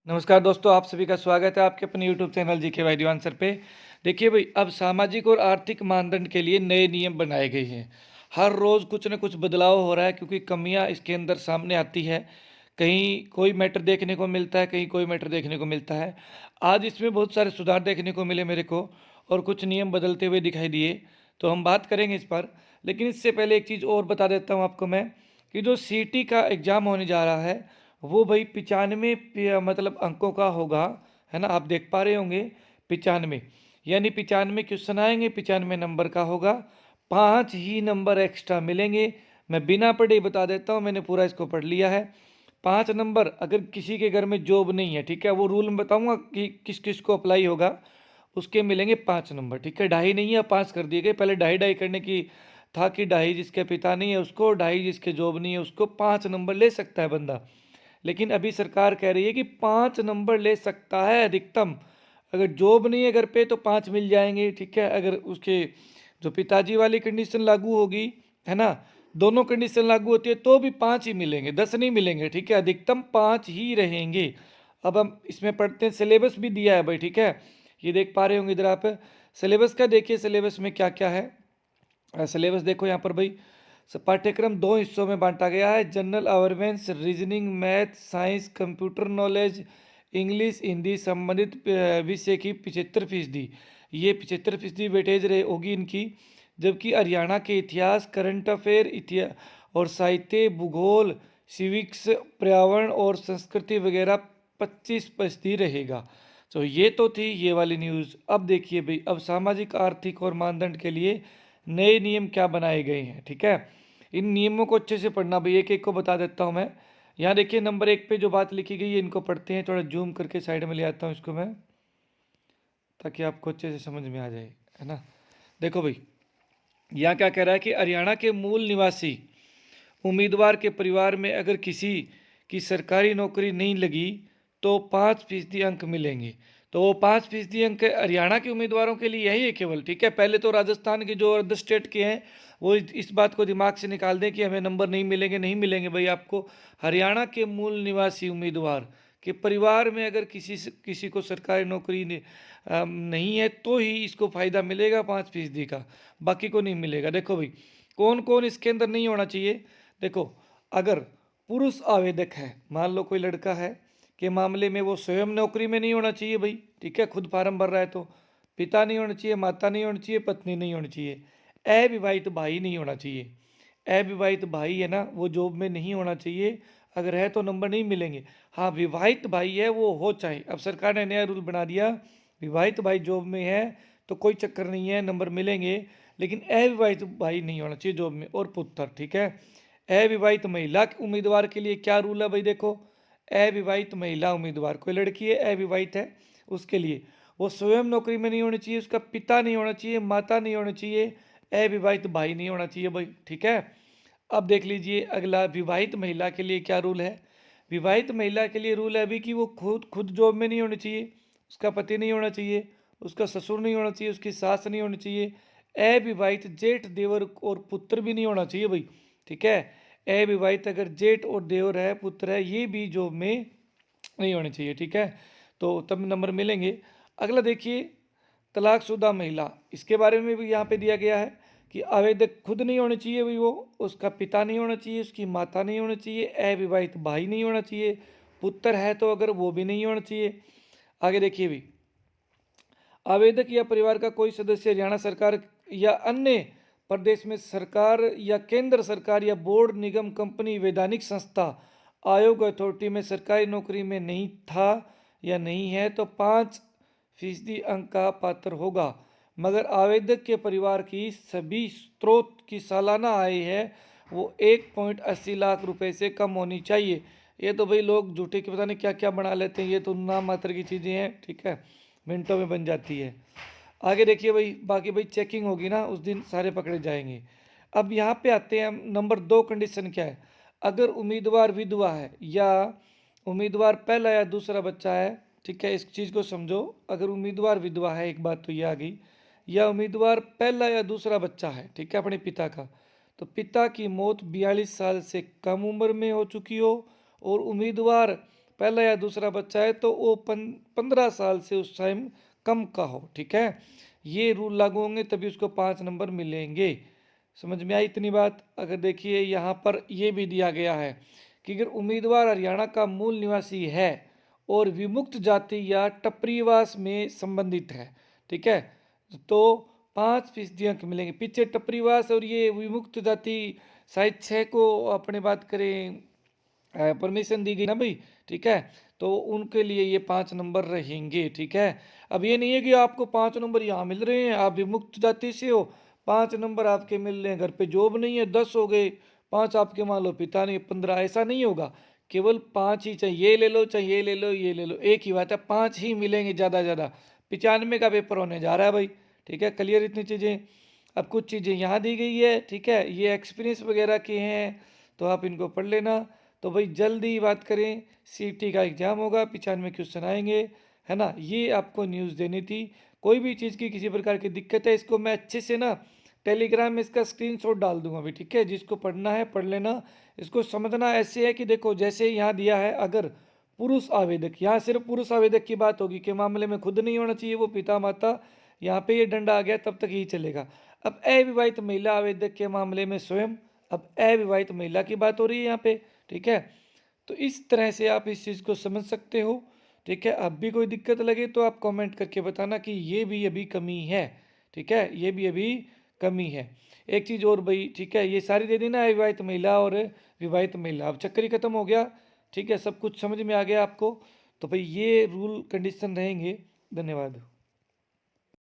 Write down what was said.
नमस्कार दोस्तों, आप सभी का स्वागत है आपके अपने YouTube channel GK video answer पे। देखिए भाई, अब सामाजिक और आर्थिक मानदंड के लिए नए नियम बनाए गए हैं। हर रोज़ कुछ न कुछ बदलाव हो रहा है क्योंकि कमियां इसके अंदर सामने आती है। कहीं कोई मैटर देखने को मिलता है, कहीं कोई मैटर देखने को मिलता है। आज इसमें बहुत सारे सुधार देखने को मिले मेरे को, और कुछ नियम बदलते हुए दिखाई दिए, तो हम बात करेंगे इस पर। लेकिन इससे पहले एक चीज़ और बता देता हूँ आपको मैं, कि जो सीटी का एग्ज़ाम होने जा रहा है वो भाई 95 मतलब अंकों का होगा, है ना। आप देख पा रहे होंगे 95, यानी 95 क्वेश्चन आएंगे, 95 नंबर का होगा। 5 ही नंबर एक्स्ट्रा मिलेंगे। मैं बिना पढ़े बता देता हूँ, मैंने पूरा इसको पढ़ लिया है। 5 नंबर, अगर किसी के घर में जॉब नहीं है, ठीक है, वो रूल मैं बताऊंगा कि किस किस को अप्लाई होगा, उसके मिलेंगे 5 नंबर, ठीक है। ढाई नहीं है, 5 कर दिए गए। पहले ढाई ढाई करने की था कि ढाई जिसके पिता नहीं है उसको, ढाई जिसके जॉब नहीं है उसको 5 नंबर ले सकता है बंदा। लेकिन अभी सरकार कह रही है कि 5 नंबर ले सकता है अधिकतम। अगर जॉब नहीं है घर पे तो 5 मिल जाएंगे, ठीक है। अगर उसके जो पिताजी वाली कंडीशन लागू होगी, है ना, दोनों कंडीशन लागू होती है तो भी 5 ही मिलेंगे, 10 नहीं मिलेंगे, ठीक है। अधिकतम 5 ही रहेंगे। अब हम इसमें पढ़ते हैं, सिलेबस भी दिया है भाई, ठीक है। ये देख पा रहे होंगे इधर आप, सिलेबस का देखिए, सिलेबस में क्या क्या है। सिलेबस देखो यहाँ पर भाई, पाठ्यक्रम दो हिस्सों में बांटा गया है। General awareness, reasoning, math, science, computer knowledge, English, Hindi संबंधित विषय की 75%, ये 75% वेटेज रहे होगी इनकी। जबकि हरियाणा के इतिहास, करंट अफेयर, इतिहास और साहित्य, भूगोल, सिविक्स, पर्यावरण और संस्कृति वगैरह 25% रहेगा। तो ये तो थी ये वाली न्यूज़। अब देखिए भाई, अब सामाजिक, आर्थिक और मानदंड के लिए नए नियम क्या बनाए गए हैं, ठीक है। इन नियमों को अच्छे से पढ़ना भाई, एक एक को बता देता हूँ मैं। यहाँ देखिए नंबर 1 पे जो बात लिखी गई है, इनको पढ़ते हैं। थोड़ा जूम करके साइड में ले आता हूँ इसको मैं, ताकि आपको अच्छे से समझ में आ जाए, है ना। देखो भाई, यहाँ क्या कह रहा है कि हरियाणा के मूल निवासी उम्मीदवार के परिवार में अगर किसी की सरकारी नौकरी नहीं लगी तो 5% अंक मिलेंगे। तो वो 5% अंक हरियाणा के उम्मीदवारों के लिए यही है केवल, ठीक है। पहले तो राजस्थान के जो अदर स्टेट के हैं वो इस बात को दिमाग से निकाल दें कि हमें नंबर नहीं मिलेंगे, नहीं मिलेंगे भाई आपको। हरियाणा के मूल निवासी उम्मीदवार के परिवार में अगर किसी को सरकारी नौकरी नहीं है तो ही इसको फायदा मिलेगा 5% का, बाकी को नहीं मिलेगा। देखो भाई, कौन कौन इसके अंदर नहीं होना चाहिए। देखो, अगर पुरुष आवेदक है, मान लो कोई लड़का है के मामले में, वो स्वयं नौकरी में नहीं होना चाहिए भाई, ठीक है, खुद फार्म भर रहा है तो। पिता नहीं होना चाहिए, माता नहीं होनी चाहिए, पत्नी नहीं होनी चाहिए, अविवाहित भाई नहीं होना चाहिए। अविवाहित भाई है ना, वो जॉब में नहीं होना चाहिए। अगर है तो नंबर नहीं मिलेंगे। हाँ, विवाहित भाई है वो हो चाहे, अब सरकार ने नया रूल बना दिया, विवाहित भाई जॉब में है तो कोई चक्कर नहीं है, नंबर मिलेंगे। लेकिन अविवाहित भाई नहीं होना चाहिए जॉब में, और पुत्र, ठीक है। अविवाहित महिला उम्मीदवार के लिए क्या रूल है भाई, देखो। अविवाहित महिला उम्मीदवार, कोई लड़की है अविवाहित है, उसके लिए वो स्वयं नौकरी में नहीं होनी चाहिए, उसका पिता नहीं होना चाहिए, माता नहीं होनी चाहिए, अविवाहित भाई नहीं होना चाहिए भाई, ठीक है। अब देख लीजिए अगला, विवाहित महिला के लिए क्या रूल है। विवाहित महिला के लिए रूल है अभी कि वो खुद खुद जॉब में नहीं होनी चाहिए, उसका पति नहीं होना चाहिए, उसका ससुर नहीं होना चाहिए, उसकी सास नहीं होनी चाहिए, अविवाहित जेठ, देवर और पुत्र भी नहीं होना चाहिए भाई, ठीक है। अविवाहित अगर जेठ और देवर है, पुत्र है, ये भी जॉब में नहीं होने चाहिए, ठीक है। तो तब नंबर मिलेंगे। अगला देखिए, तलाकशुदा महिला, इसके बारे में भी यहाँ पे दिया गया है कि आवेदक खुद नहीं होने चाहिए भाई, वो उसका पिता नहीं होना चाहिए, उसकी माता नहीं होना चाहिए, अविवाहित भाई नहीं होना चाहिए, पुत्र है तो अगर वो भी नहीं होना चाहिए। आगे देखिए भी, आवेदक या परिवार का कोई सदस्य हरियाणा सरकार या अन्य प्रदेश में सरकार या केंद्र सरकार या बोर्ड, निगम, कंपनी, वैधानिक संस्था, आयोग, अथॉरिटी में सरकारी नौकरी में नहीं था या नहीं है तो 5% अंक का पात्र होगा। मगर आवेदक के परिवार की सभी स्रोत की सालाना आय है वो 1.80 लाख रुपए से कम होनी चाहिए। ये तो भाई लोग झूठे के पता नहीं क्या क्या बना लेते हैं, ये तो नाम मात्र की चीज़ें हैं, ठीक है, मिनटों में बन जाती है। आगे देखिए भाई, बाकी भाई चेकिंग होगी ना उस दिन सारे पकड़े जाएंगे। अब यहाँ पे आते हैं हम, नंबर 2 कंडीशन क्या है। अगर उम्मीदवार विधवा है या उम्मीदवार पहला या दूसरा बच्चा है, ठीक है, इस चीज़ को समझो। अगर उम्मीदवार विधवा है, एक बात तो ये आ गई, या उम्मीदवार पहला या दूसरा बच्चा है, ठीक है, अपने पिता का, तो पिता की मौत 42 साल से कम उम्र में हो चुकी हो और उम्मीदवार पहला या दूसरा बच्चा है तो वो 15 साल से उस टाइम कम का हो। ठीक है, ये रूल लागू होंगे तभी उसको 5 नंबर मिलेंगे। समझ में आई इतनी बात। अगर देखिए यहाँ पर ये भी दिया गया है कि अगर उम्मीदवार हरियाणा का मूल निवासी है और विमुक्त जाति या टपरीवास में संबंधित है, ठीक है, तो 5% अंक मिलेंगे। पीछे टपरीवास और ये विमुक्त जाति शायद 6 को अपने बात करें परमिशन दी गई ना भाई। ठीक है, तो उनके लिए ये 5 नंबर रहेंगे। ठीक है, अब ये नहीं है कि आपको 5 नंबर यहाँ मिल रहे हैं, आप विमुक्त जाति से हो, 5 नंबर आपके मिल रहे हैं, घर पे जॉब नहीं है 10 हो गए, 5 आपके मान लो पिता नहीं 15, ऐसा नहीं होगा। केवल 5 ही, चाहे ये ले लो चाहे ये ले लो ये ले लो, एक ही बात है, 5 ही मिलेंगे ज़्यादा ज़्यादा। 95 का पेपर होने जा रहा है भाई। ठीक है, क्लियर इतनी चीज़ें। अब कुछ चीज़ें यहाँ दी गई है। ठीक है, ये एक्सपीरियंस वगैरह के हैं तो आप इनको पढ़ लेना। तो भाई जल्दी बात करें, सीटी का एग्जाम होगा, 95 क्वेश्चन आएंगे, है ना। ये आपको न्यूज़ देनी थी। कोई भी चीज़ की किसी प्रकार की दिक्कत है, इसको मैं अच्छे से ना टेलीग्राम में इसका स्क्रीनशॉट डाल दूंगा अभी। ठीक है, जिसको पढ़ना है पढ़ लेना। इसको समझना ऐसे है कि देखो जैसे यहाँ दिया है, अगर पुरुष आवेदक, यहाँ सिर्फ पुरुष आवेदक की बात होगी, के मामले में खुद नहीं होना चाहिए वो पिता माता, यहाँ पे ये डंडा आ गया तब तक ही चलेगा। अब अविवाहित महिला आवेदक के मामले में स्वयं, अब अविवाहित महिला की बात हो रही है यहाँ पे। ठीक है, तो इस तरह से आप इस चीज़ को समझ सकते हो। ठीक है, अब भी कोई दिक्कत लगे तो आप कमेंट करके बताना कि ये भी अभी कमी है। ठीक है, ये भी अभी कमी है। एक चीज़ और भाई, ठीक है, ये सारी दे दी ना अविवाहित महिला और विवाहित महिला, अब चक्कर ही खत्म हो गया। ठीक है, सब कुछ समझ में आ गया आपको। तो भाई ये रूल कंडीशन रहेंगे। धन्यवाद।